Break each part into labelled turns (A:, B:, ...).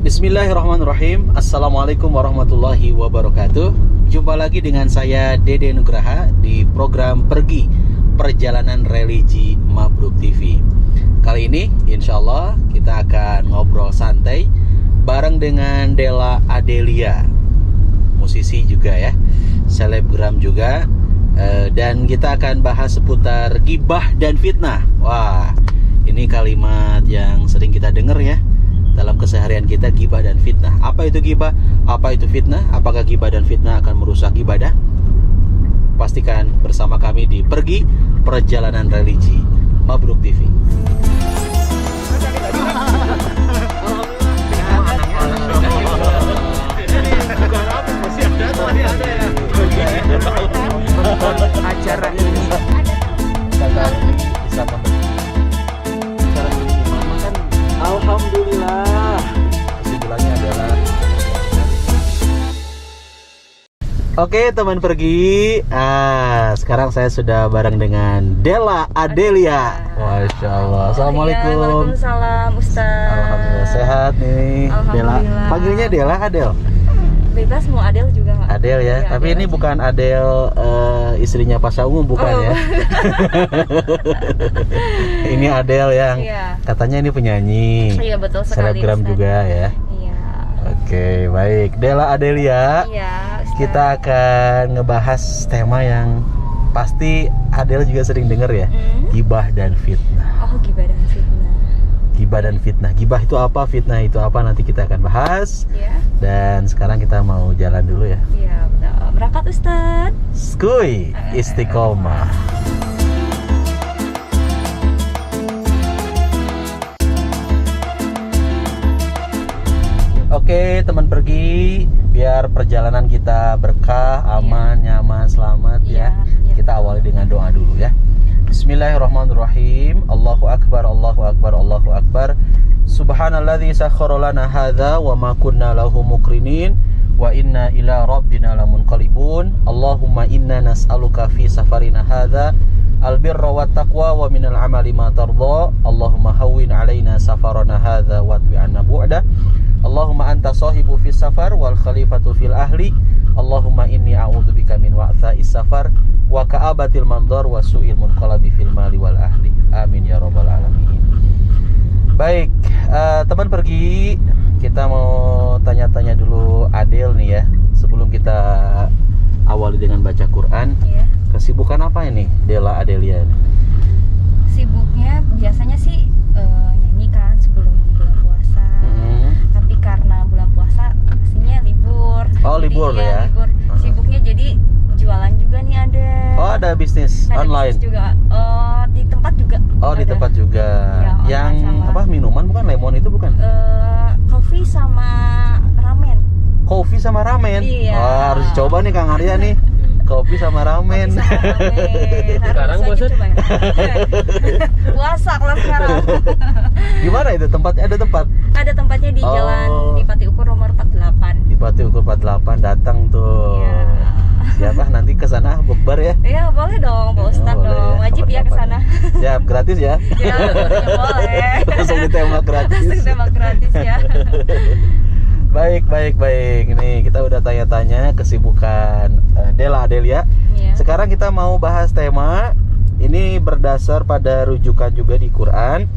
A: Bismillahirrahmanirrahim. Assalamualaikum warahmatullahi wabarakatuh. Jumpa lagi dengan saya Dede Nugraha di program Pergi Perjalanan Religi Mabruk TV. Kali ini insya Allah kita akan ngobrol santai bareng dengan Della Adelia, musisi juga ya, selebgram juga, dan kita akan bahas seputar gibah dan fitnah. Wah, ini kalimat yang sering kita dengar ya dalam keseharian kita, gibah dan fitnah. Apa itu gibah? Apa itu fitnah? Apakah gibah dan fitnah akan merusak ibadah? Pastikan bersama kami di Pergi Perjalanan Religi Mabruk TV. Acara ini bisa acara ini mama kan alhamdulillah kesimpulannya adalah oke teman pergi. Sekarang saya sudah bareng dengan Della Adelia. Masya Allah. Assalamualaikum.
B: Waalaikumsalam Ustaz.
A: Alhamdulillah sehat nih. Della. Panggilnya Della, Adel.
B: Bebas mau Adel juga nggak?
A: Adel ya. Tapi
B: Adel
A: ini
B: aja.
A: bukan Adel istrinya Pasha Ungu, bukan ya. Ini Adel yang katanya ini penyanyi.
B: Iya betul sekali.
A: Selebgram
B: Ustaz.
A: juga ya.
B: Iya.
A: Oke, baik. Della Adelia.
B: Iya. Ustaz.
A: Kita akan ngebahas tema yang pasti Adel juga sering denger ya. Gibah dan fitnah.
B: Oh, gibah dan fitnah.
A: Gibah dan fitnah. Gibah itu apa? Fitnah itu apa? Nanti kita akan bahas.
B: Iya.
A: Dan sekarang kita mau jalan dulu ya.
B: Iya betul. Berangkat Ustaz.
A: Skuy Istiqomah. Oke teman pergi, biar perjalanan kita berkah, aman, nyaman, selamat ya. Kita awali dengan doa dulu ya. Bismillahirrahmanirrahim. Allahu Akbar, Allahu Akbar, Allahu Akbar. Subhanalladzi sakhkhara lana hadza wa ma kunna lahu muqrinin wa inna ila rabbina lamunqalibun. Allahumma inna nas'aluka fi safarina hadza albirra wat taqwa wa minal amali ma tardha. Allahumma hawwin alaina safarana hadza wa atwi 'anna bu'da. Allahumma anta sahibu fis safar wal khalifatu fil ahli. Allahumma inni a'udzubika min wa'tha'is safar wa ka'abatil mandar wa su'il munqalabi fil mali wal ahli. Amin ya rabbal alamin. Baik, teman pergi, kita mau tanya-tanya dulu Adel nih ya, sebelum kita awali dengan baca Quran.
B: Iya.
A: Kesibukan apa ini Della Adelia?
B: Sibuknya biasanya sih nyanyi kan sebelum bulan puasa. Tapi karena bulan puasa pastinya libur.
A: Oh,
B: Jadi
A: libur ya.
B: Libur. Sibuknya jadi jualan juga nih ada.
A: Oh, ada bisnis
B: Ada
A: online.
B: bisnis juga. Di tempat juga.
A: Oh, di
B: ada.
A: tempat juga.
B: Ya,
A: Yang
B: sama.
A: apa, minuman bukan, lemon itu bukan?
B: Kopi sama ramen.
A: Kopi sama ramen.
B: Iya.
A: Wah, harus dicoba nih Kang Arya nih. Kopi sama ramen.
B: Kopi sama ramen.
C: Sekarang
B: Harus
C: puasa?
B: aja coba ya. Puasa kalau sekarang.
A: Gimana itu tempatnya? Ada tempat?
B: Ada tempatnya di Jalan di Pati Ukur nomor 48.
A: Di Pati Ukur 48, datang tuh.
B: Iya.
A: Siapa nanti ke sana bukber ya?
B: Iya, boleh dong, Pak Ustadz
A: boleh
B: dong.
A: ya,
B: Wajib ya ke
A: kapan-kapan.
B: sana.
A: Siap, gratis ya?
B: Ya, boleh.
A: Langsung ditembak gratis.
B: Langsung ditembak gratis ya.
A: Baik. Ini kita udah tanya-tanya kesibukan Della Adelia.
B: Iya.
A: Sekarang kita mau bahas tema. Ini berdasar pada rujukan juga di Quran.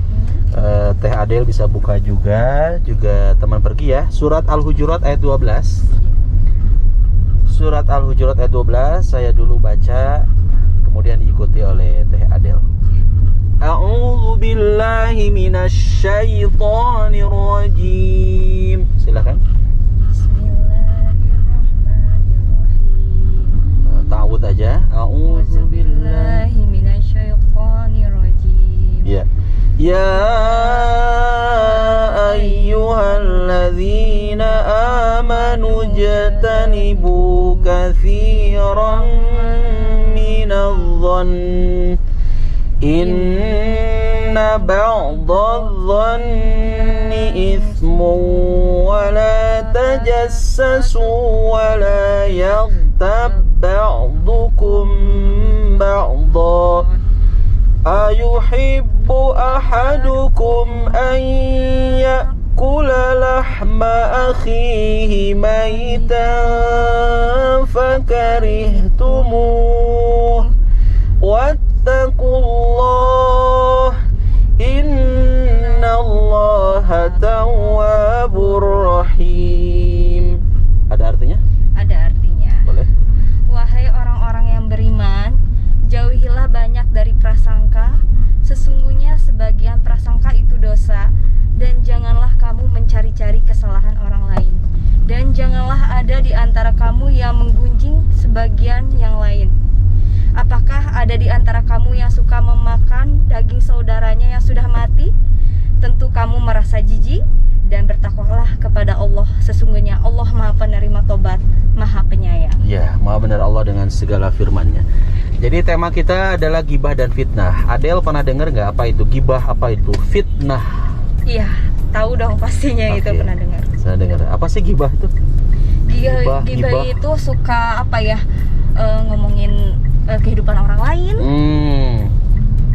A: Teh Adel bisa buka juga teman pergi ya. Surat Al-Hujurat ayat 12. Surat Al-Hujurat ayat 12 saya dulu baca, kemudian diikuti oleh Teh Adel. A'udzu billahi minasyaitonir rajim. Silakan.
B: Bismillahirrahmanirrahim.
A: Ta'awudz aja. A'udzu billahi.
B: Billahi minasyaitonirrajim.
A: Ya. Ya ayyuhalladzina amanu jatanibu katsiran minadh-dhann inna ba'dadh-dhanni ithmun wa la tajassasu wa la yaghtab ba'dukum ba'dha ayuhibbu ahadukum an ya'kula lahma akhihi maitan fakarihtumuh wattaqullah innallaha tawwabur rahim. Ada artinya?
B: Ada artinya.
A: Boleh.
B: Wahai orang-orang yang beriman, jauhilah banyak dari prasangka. Sesungguhnya sebagian prasangka itu dosa. Dan janganlah kamu mencari-cari kesalahan orang lain. Dan janganlah ada di antara kamu yang menggunjing sebagian yang lain. Apakah ada di antara kamu yang suka memakan daging saudaranya yang sudah mati? Tentu kamu merasa jijik. Dan bertakwalah kepada Allah. Sesungguhnya Allah Maha Penerima Tobat, Maha Penyayang.
A: Ya, Maha benar Allah dengan segala firman-Nya. Jadi tema kita adalah gibah dan fitnah. Adel pernah dengar nggak apa itu gibah, apa itu fitnah?
B: Iya, tahu dong pastinya. Itu pernah dengar.
A: Saya dengar. Apa sih gibah itu?
B: Gibah itu suka apa ya? Ngomongin kehidupan orang lain.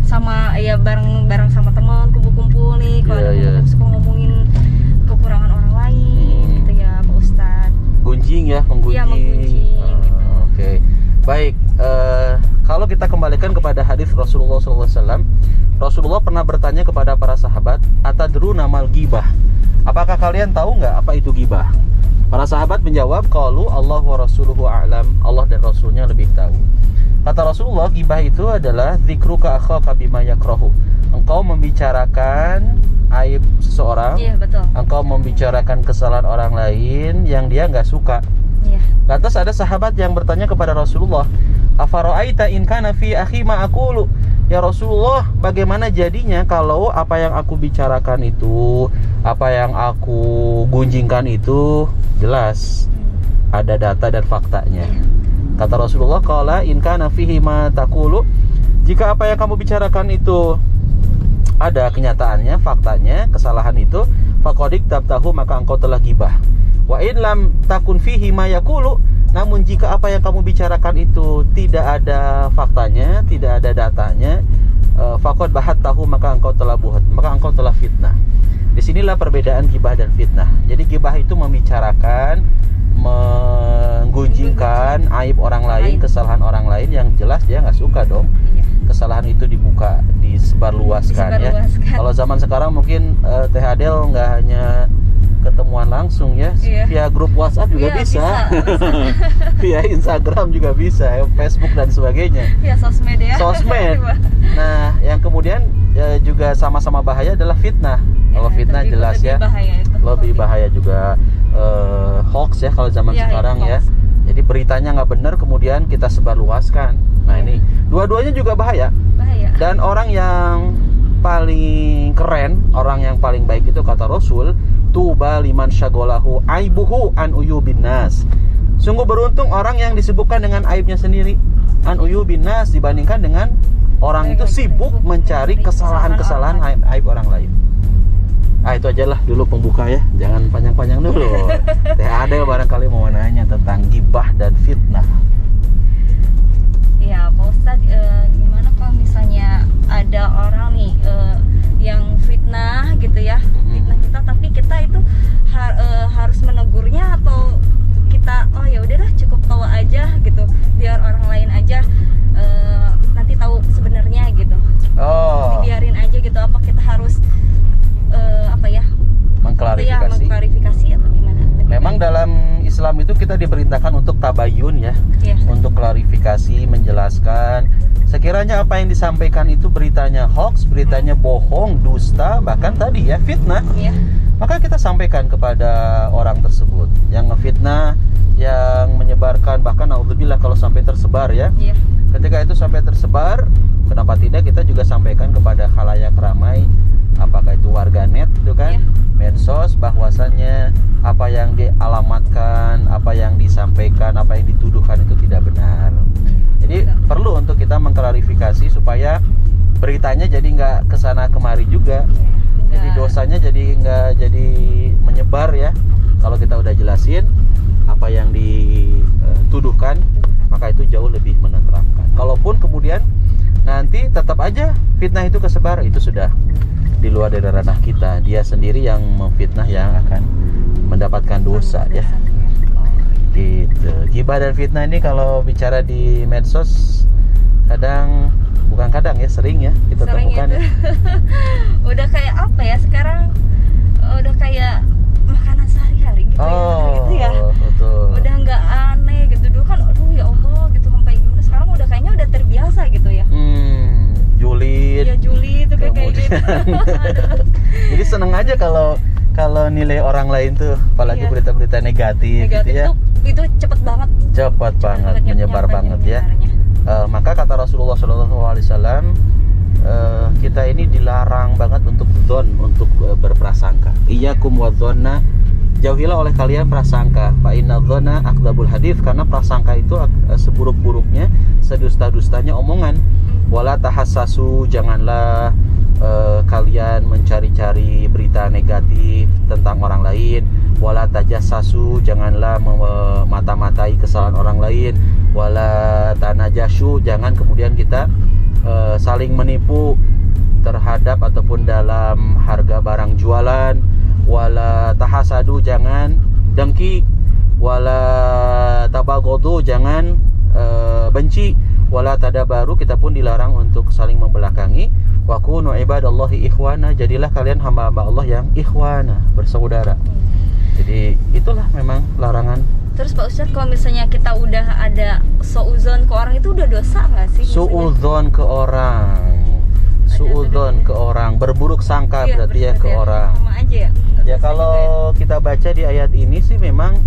B: Sama ya bareng sama teman kumpul-kumpul nih. Kalau ada suka ngomongin kekurangan orang lain gitu ya, Pak Ustadz.
A: Gunjing ya, menggunjing.
B: Iya, menggunjing gitu.
A: Oke. Baik, kalau kita kembalikan kepada hadis Rasulullah SAW, Rasulullah pernah bertanya kepada para sahabat, atadruna mal gibah? Apakah kalian tahu nggak apa itu gibah? Para sahabat menjawab, qalu Allah wa rasuluhu a'lam. Allah dan Rasulnya lebih tahu. Kata Rasulullah, gibah itu adalah dzikruka akhaka bima yakrahu. Engkau membicarakan aib seseorang.
B: Iya, betul.
A: Engkau membicarakan kesalahan orang lain yang dia nggak suka.
B: Iya.
A: Lantas ada sahabat yang bertanya kepada Rasulullah, afara'aita in kana fi akhi ma aqulu? Ya Rasulullah, bagaimana jadinya kalau apa yang aku bicarakan itu, apa yang aku gunjingkan itu jelas ada data dan faktanya. Kata Rasulullah, qala in kana fihi ma taqulu, jika apa yang kamu bicarakan itu ada kenyataannya, faktanya, kesalahan itu, faqad tabtahu, maka engkau telah gibah. Wa in lam takun fihi ma yaqulu, namun jika apa yang kamu bicarakan itu tidak ada faktanya, tidak ada datanya, faqad bahattahu, maka engkau telah buhat, maka engkau telah fitnah. Disinilah perbedaan gibah dan fitnah. Jadi gibah itu membicarakan, menggunjingkan aib orang lain, kesalahan orang lain yang jelas dia nggak suka dong. Kesalahan itu dibuka, disebarluaskan ya. Kalau zaman sekarang mungkin Teh Adel nggak hanya ketemuan langsung ya, via grup WhatsApp juga bisa. Via Instagram juga bisa, Facebook dan sebagainya.
B: Via sosmed ya.
A: Sosmed. Nah, yang kemudian juga sama-sama bahaya adalah fitnah. Kalau fitnah jelas ya, lebih bahaya juga hoax ya kalau zaman sekarang ya. Jadi beritanya nggak benar kemudian kita sebarluaskan. Nah ini dua-duanya juga bahaya. Dan orang yang paling keren, orang yang paling baik itu kata Rasul, tuba liman syagolahu aibuhu an uyubin nas. Sungguh beruntung orang yang disibukkan dengan aibnya sendiri, an uyubin nas, dibandingkan dengan orang itu sibuk mencari kesalahan-kesalahan aib orang lain. Itu aja lah dulu pembuka ya, jangan panjang-panjang dulu. Teh Adel barangkali mau nanya tentang gibah dan fitnah.
B: Ya Pak Ustadz, gimana kalau misalnya ada orang nih yang fitnah gitu ya, fitnah kita, tapi kita itu harus menegurnya atau kita ya udahlah cukup tahu aja gitu, biar orang lain aja nanti tahu sebenarnya gitu. Dibiarin aja gitu, apa kita harus mengklarifikasi atau gimana?
A: Memang dalam Islam itu kita diperintahkan untuk tabayun ya, untuk klarifikasi, menjelaskan. Sekiranya apa yang disampaikan itu beritanya hoax, beritanya bohong, dusta, bahkan tadi ya fitnah, maka kita sampaikan kepada orang tersebut. Yang ngefitnah, yang menyebarkan, bahkan naudzubillah kalau sampai tersebar ya. Ketika itu sampai tersebar, kenapa tidak kita juga sampaikan kepada khalayak ramai, apakah itu warganet itu kan, medsos, bahwasannya apa yang dialamatkan, apa yang disampaikan, apa yang dituduhkan itu tidak benar. Jadi perlu untuk kita mengklarifikasi supaya beritanya jadi nggak kesana kemari juga. Jadi dosanya jadi nggak jadi menyebar ya. Kalau kita udah jelasin apa yang dituduhkan, maka itu jauh lebih menenteramkan. Kalaupun kemudian nanti tetap aja fitnah itu kesebar, itu sudah di luar dari ranah kita. Dia sendiri yang memfitnah yang akan mendapatkan dosa ya. Gitu. Gibah dan fitnah ini kalau bicara di medsos kadang, bukan kadang ya, sering ya kita
B: Sering
A: temukan
B: itu.
A: ya.
B: Udah kayak apa ya sekarang, udah kayak makanan sehari-hari gitu ya.
A: Betul.
B: Udah nggak aneh gitu. Dulu kan aduh ya Allah gitu sampai gimana, sekarang udah kayaknya udah terbiasa gitu ya.
A: Julid.
B: Iya Juli itu kayak gitu. Aduh.
A: Jadi seneng aja kalau nilai orang lain tuh, apalagi
B: Iya.
A: berita-berita negatif gitu ya.
B: Itu cepet banget.
A: Cepat banget, menyebar banget ya. Maka kata Rasulullah SAW, kita ini dilarang banget untuk dzon, untuk berprasangka. Iyyakum wadzonna, jauhilah oleh kalian prasangka. Fa inna dzonna akdzabul hadits, karena prasangka itu seburuk-buruknya, sedusta-dustanya omongan. Wala tahassasu, janganlah kalian mencari-cari berita negatif tentang orang lain. Wala tajassasu, janganlah mata-matai kesalahan orang lain. Wala tanajashu, jangan kemudian kita saling menipu terhadap ataupun dalam harga barang jualan. Wala tahasadu, jangan dengki. Wala tabagodu, jangan benci. Wala tadabaru, kita pun dilarang untuk saling membelakangi. Wa kunu ibadallahi ikhwana, jadilah kalian hamba-hamba Allah yang ikhwana, bersaudara. Jadi itulah memang larangan.
B: Terus Pak Ustadz, kalau misalnya kita udah ada suudzon ke orang, itu udah dosa nggak sih?
A: Suudzon ke orang, suudzon ke orang, berburuk sangka
B: Iya,
A: berarti ya ke orang.
B: Sama aja ya.
A: Ya kalau kita baca di ayat ini sih memang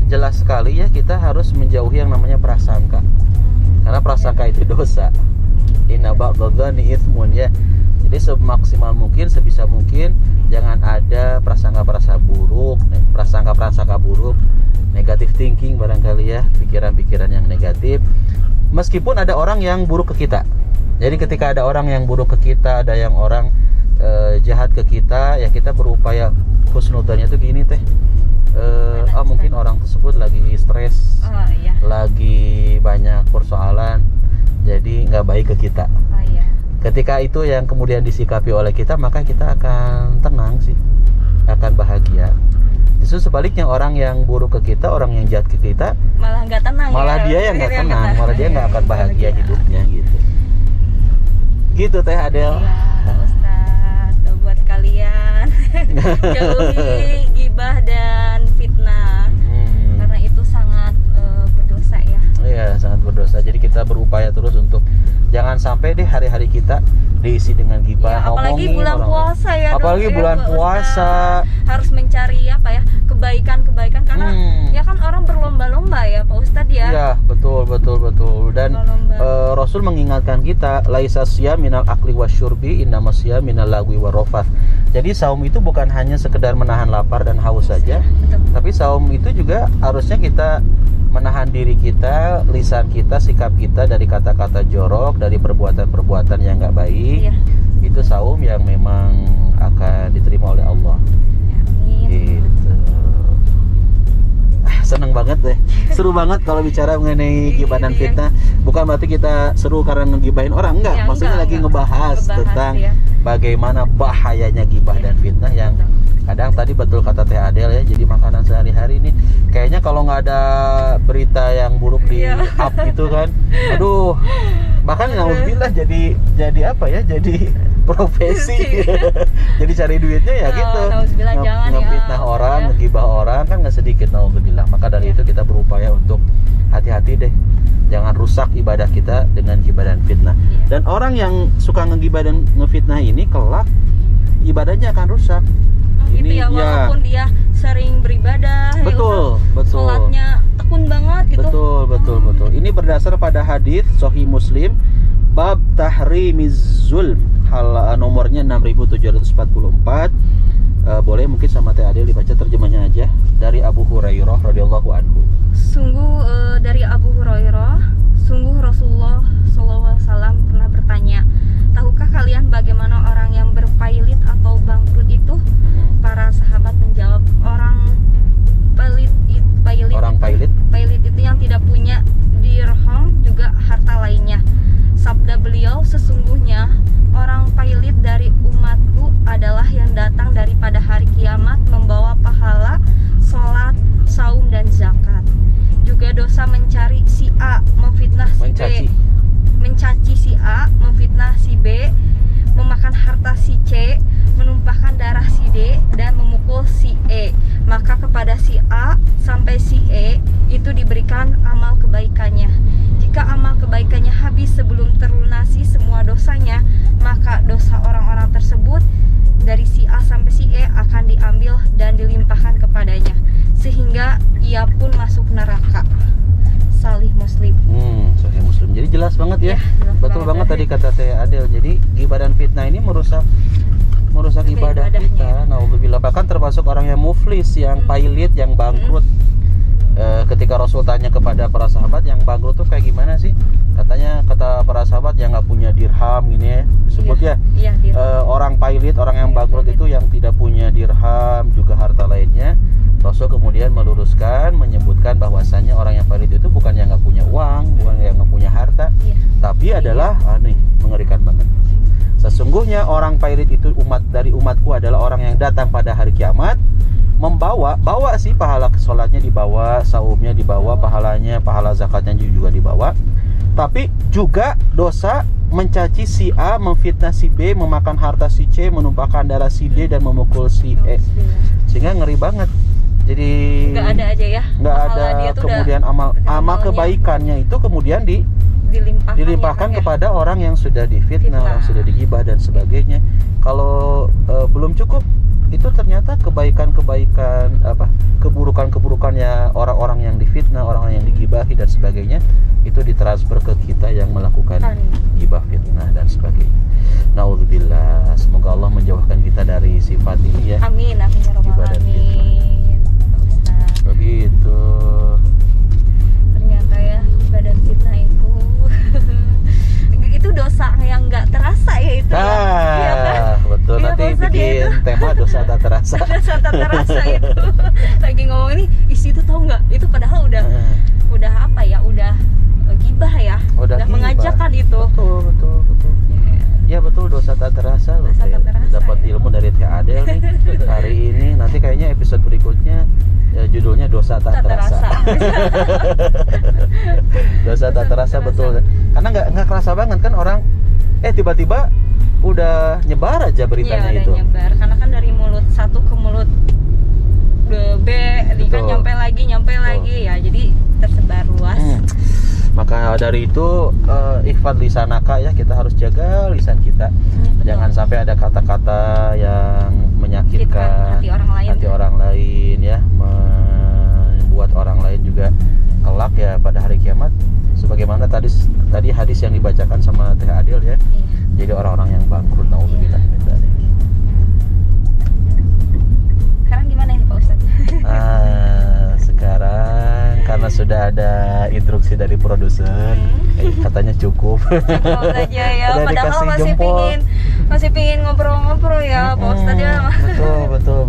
A: jelas sekali ya, kita harus menjauhi yang namanya prasangka. Karena prasangka itu dosa. Inna ba'dadh-dhanni itsmun ya. Jadi semaksimal mungkin, sebisa mungkin jangan ada prasangka-prasangka buruk, prasangka-prasangka buruk, negative thinking barangkali ya, pikiran-pikiran yang negatif. Meskipun ada orang yang buruk ke kita. Jadi ketika ada orang yang buruk ke kita, ada yang orang jahat ke kita, ya kita berupaya husnudzannya itu gini teh. Mungkin orang tersebut lagi stres,
B: Iya.
A: lagi banyak persoalan, jadi nggak baik ke kita.
B: Iya.
A: Ketika itu yang kemudian disikapi oleh kita, maka kita akan tenang sih, akan bahagia. Justru sebaliknya, orang yang buruk ke kita, orang yang jahat ke kita,
B: Malah nggak tenang.
A: malah dia yang nggak tenang, malah dia nggak akan bahagia hidupnya gitu. Gitu Teh Adel.
B: Iya, Pak Ustadz, buat kalian jauhi gibah dan fitnah, karena itu sangat berdosa ya.
A: Iya, sangat berdosa. Jadi kita berupaya terus untuk jangan sampai deh hari-hari kita diisi dengan gibah,
B: Ya, apalagi
A: ngomongin
B: bulan
A: orang
B: puasa ya.
A: Apalagi bulan
B: Pak
A: puasa.
B: Ustadz. Harus mencari apa ya, kebaikan karena ya kan orang berlomba-lomba ya Pak Ustadz ya.
A: Iya, betul. Dan Rasul mengingatkan kita, laisa siyam minal akli wasyurbi, innama siyam minal lagwi warofath. Jadi saum itu bukan hanya sekedar menahan lapar dan haus saja, tapi saum itu juga harusnya kita menahan diri kita, lisan kita, sikap kita dari kata-kata jorok, dari perbuatan-perbuatan yang nggak baik.
B: Iya.
A: Itu saum yang memang akan diterima oleh Allah.
B: Amin.
A: Gitu. Seneng banget deh, seru banget kalau bicara mengenai gibah dan fitnah. Bukan berarti kita seru karena ngegibahin orang, enggak.
B: Ya,
A: Maksudnya lagi ngebahas tentang
B: ya.
A: bagaimana bahayanya gibah dan fitnah yang kadang tadi betul kata Teh Adel ya, jadi makanan sehari-hari ini. Kayaknya kalau nggak ada berita yang buruk di up itu kan, aduh, bahkan alhamdulillah jadi apa ya, jadi profesi. Jadi cari duitnya ya gitu, ngefitnah orang, ngegibah orang kan nggak sedikit, alhamdulillah. Maka dari itu kita berupaya untuk hati-hati deh, jangan rusak ibadah kita dengan gibah dan fitnah. Dan orang yang suka ngegibah dan ngefitnah ini kelak ibadahnya akan rusak.
B: Ini ya, walaupun dia sering beribadah,
A: betul.
B: sholatnya tekun banget gitu.
A: Betul. Ini berdasar pada hadis Sahih Muslim, bab tahrimiz zulm, hal nomornya 6744. Boleh mungkin sama Teh Adel dibaca terjemahnya aja, dari Abu Hurairah radhiyallahu anhu.
B: Sungguh dari Abu Hurairah, sungguh Rasulullah SAW pernah bertanya, tahukah kalian bagaimana orang yang berpailit atau bangkrut itu? Para sahabat menjawab, orang pailit itu yang tidak punya dirham juga harta lainnya. Sabda beliau, sesungguhnya orang pailit dari umatku kepada si A sampai si E itu diberikan amal kebaikannya. Jika amal kebaikannya habis sebelum terlunasi semua dosanya, maka dosa orang-orang tersebut dari si A sampai si E akan diambil dan dilimpahkan kepadanya, sehingga ia pun masuk neraka. Salih Muslim.
A: Sahih Muslim. Jadi jelas banget ya.
B: Jelas
A: Betul banget tadi kata Teh Adel. Jadi ghibah dan fitnah ini merusak ibadah
B: ibadahnya.
A: kita. Naudzubillah, bahkan termasuk orang yang muflis, yang pailit, yang bangkrut. Ketika Rasul tanya kepada para sahabat, yang bangkrut tuh kayak gimana sih? Kata para sahabat yang nggak punya dirham gini ya, disebut
B: Iya, dirham.
A: orang pailit, orang yang bangkrut itu yang tidak punya dirham juga harta lainnya. Rasul kemudian meluruskan, menyebutkan bahwasannya orang yang pailit itu bukan yang nggak punya uang, bukan yang nggak punya harta, tapi adalah mengerikan banget. Sesungguhnya orang pailit itu dari umatku adalah orang yang datang pada hari kiamat bawa sih pahala sholatnya dibawa, saumnya dibawa, pahala zakatnya juga dibawa, tapi juga dosa mencaci si A, memfitnah si B, memakan harta si C, menumpahkan darah si D, dan memukul si E. Sehingga ngeri banget. Jadi
B: nggak ada aja ya,
A: nggak ada. Kemudian amal kebaikannya itu kemudian dilimpahkan kepada orang yang sudah difitnah, orang sudah digibah dan sebagainya. Kalau belum cukup, itu ternyata keburukannya orang-orang yang difitnah, orang-orang yang digibahi dan sebagainya, itu ditransfer ke kita yang melakukan gibah, fitnah dan sebagainya. Naudzubillah. Semoga Allah menjauhkan kita dari sifat ini ya.
B: Amin, amin ya rabbal alamin.
A: Begitu.
B: Ternyata ya ibadah fitnah itu itu dosa yang nggak terasa ya itu. Ya kan?
A: Betul.
B: Ya,
A: nanti
B: Ustaz,
A: bikin tema dosa tak terasa.
B: Dosa tak terasa itu. Lagi ngomong ini isi itu tahu nggak? Itu padahal udah apa ya? Udah gibah ya. Udah
A: Gibah.
B: mengajarkan itu.
A: Betul. Ya betul, dosa tak terasa loh. Dapat ilmu dari Teh Adel nih hari ini. Nanti kayaknya episode berikutnya judulnya dosa tak terasa. Dosa tak terasa, betul. Karena nggak kerasa banget kan orang tiba-tiba udah nyebar aja beritanya itu.
B: Iya, udah nyebar. Karena kan dari mulut satu ke mulut B, kan nyampe lagi ya. Jadi tersebar luas.
A: Maka dari itu ihfad lisanaka ya, kita harus jaga lisan kita. Jangan sampai ada kata-kata yang menyakitkan hati orang lain ya, membuat orang lain juga kelak ya pada hari kiamat. Sebagaimana tadi hadis yang dibacakan sama Teh Adil ya. Jadi orang-orang yang bangkrut, naudzubillah min dzalik.
B: Sekarang gimana ini Pak Ustadz?
A: Sekarang karena sudah ada instruksi dari produser, katanya cukup.
B: Cukup aja ya.
A: Udah
B: Padahal
A: dikasih
B: masih pingin ngobrol-ngobrol ya Pak Ustadz ya.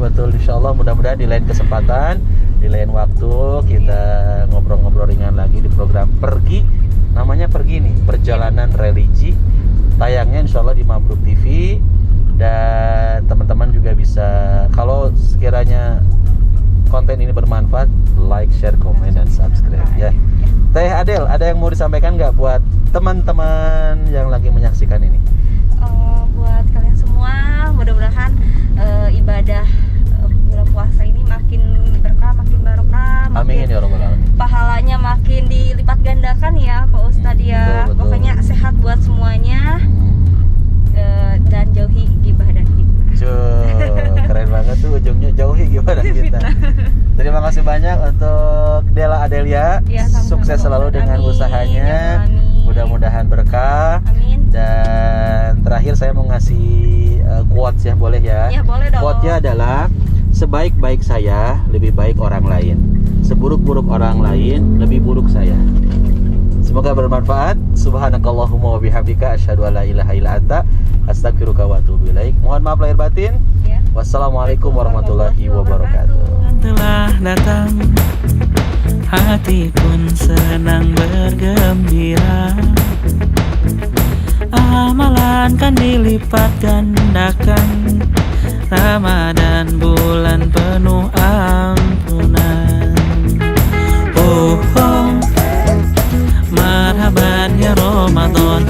A: Betul. Insyaallah mudah-mudahan di lain kesempatan, di lain waktu kita ngobrol-ngobrol ringan lagi di program Pergi. Namanya Pergi nih, perjalanan religi. Tayangnya insyaallah di Mabruk TV. Dan teman-teman juga bisa, kalau sekiranya konten ini bermanfaat, like, share, komen, dan subscribe ya. Teh Adel, ada yang mau disampaikan nggak buat teman-teman yang lagi menyaksikan ini?
B: Buat kalian semua, mudah-mudahan ibadah bulan puasa ini makin berkah, makin barokah,
A: Amin ya rabbal alamin.
B: Pahalanya makin dilipat gandakan ya Pak Ustadz ya.
A: Betul.
B: Pokoknya sehat buat semuanya. Dan jauhi gibah dan fitnah.
A: Keren banget tuh ujungnya, jauhi gibah dan fitnah. Terima kasih banyak untuk Della Adelia.
B: Ya,
A: sukses selalu dengan usahanya. Mudah-mudahan berkah.
B: Amin.
A: Dan terakhir saya mau ngasih quotes ya, boleh ya?
B: Ya boleh dong.
A: Quote-nya adalah, sebaik-baik saya lebih baik orang lain, seburuk-buruk orang lain lebih buruk saya. Semoga bermanfaat. Subhanakallahumma wa bihamdika asyhadu an la ilaha illa anta astaghfiruka wa atubu ilaik. Mohon maaf lahir batin.
B: Ya.
A: Wassalamualaikum warahmatullahi wabarakatuh.
C: Telah datang, hati pun senang bergembira. Amalan kan dilipat gandakan. Ramadan bulan penuh ampunan. Oh, marhaban ya Ramadan.